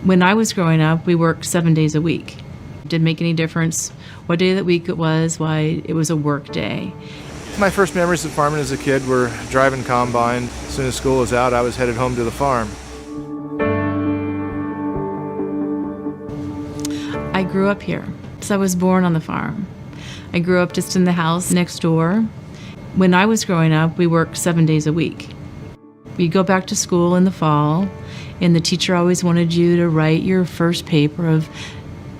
When I was growing up, we worked 7 days a week. Didn't make any difference what day of the week it was, why it was a work day. My first memories of farming as a kid were driving combine. As soon as school was out, I was headed home to the farm. I grew up here, so I was born on the farm. I grew up just in the house next door. When I was growing up, we worked 7 days a week. We'd go back to school in the fall, and the teacher always wanted you to write your first paper of,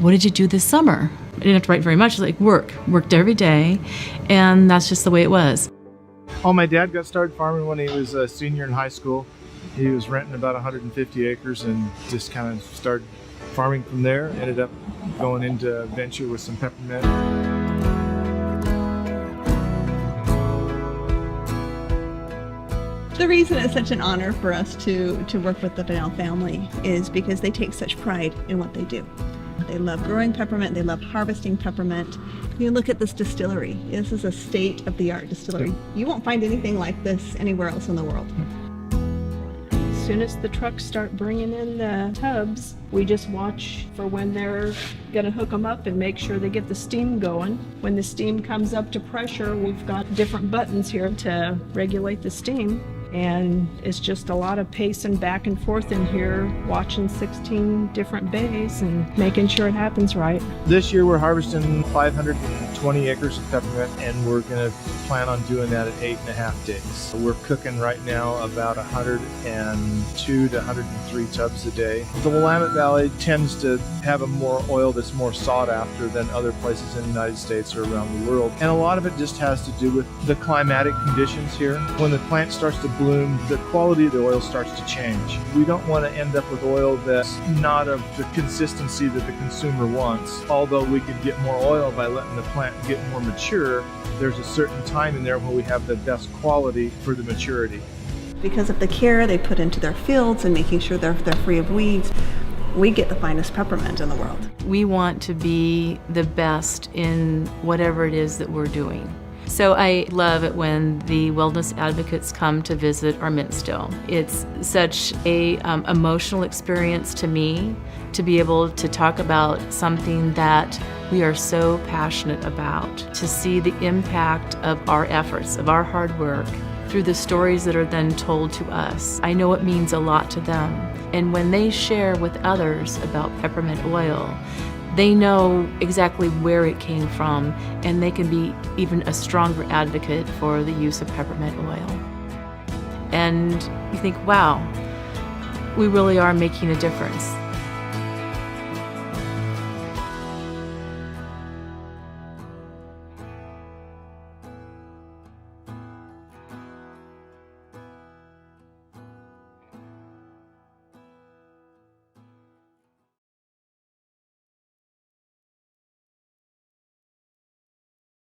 what did you do this summer? I didn't have to write very much, like worked every day, and that's just the way it was. Oh, my dad got started farming when he was a senior in high school. He was renting about 150 acres and just kind of started farming from there. Ended up going into venture with some peppermint. The reason it's such an honor for us to work with the Donnell family is because they take such pride in what they do. They love growing peppermint, they love harvesting peppermint. You look at this distillery. This is a state-of-the-art distillery. You won't find anything like this anywhere else in the world. As soon as the trucks start bringing in the tubs, we just watch for when they're going to hook them up and make sure they get the steam going. When the steam comes up to pressure, we've got different buttons here to regulate the steam. And it's just a lot of pacing back and forth in here, watching 16 different bays and making sure it happens right. This year we're harvesting 520 acres of peppermint, and we're going to plan on doing that at 8.5 days. We're cooking right now about 102 to 103 tubs a day. The Willamette Valley tends to have a more oil that's more sought after than other places in the United States or around the world. And a lot of it just has to do with the climatic conditions here. When the plant starts to bloom, the quality of the oil starts to change. We don't want to end up with oil that's not of the consistency that the consumer wants. Although we could get more oil by letting the plant get more mature, there's a certain time in there when we have the best quality for the maturity. Because of the care they put into their fields and making sure they're free of weeds, we get the finest peppermint in the world. We want to be the best in whatever it is that we're doing. So I love it when the wellness advocates come to visit our mint still. It's such a emotional experience to me to be able to talk about something that we are so passionate about, to see the impact of our efforts, of our hard work, through the stories that are then told to us. I know it means a lot to them. And when they share with others about peppermint oil, they know exactly where it came from, and they can be even a stronger advocate for the use of peppermint oil. And you think, wow, we really are making a difference.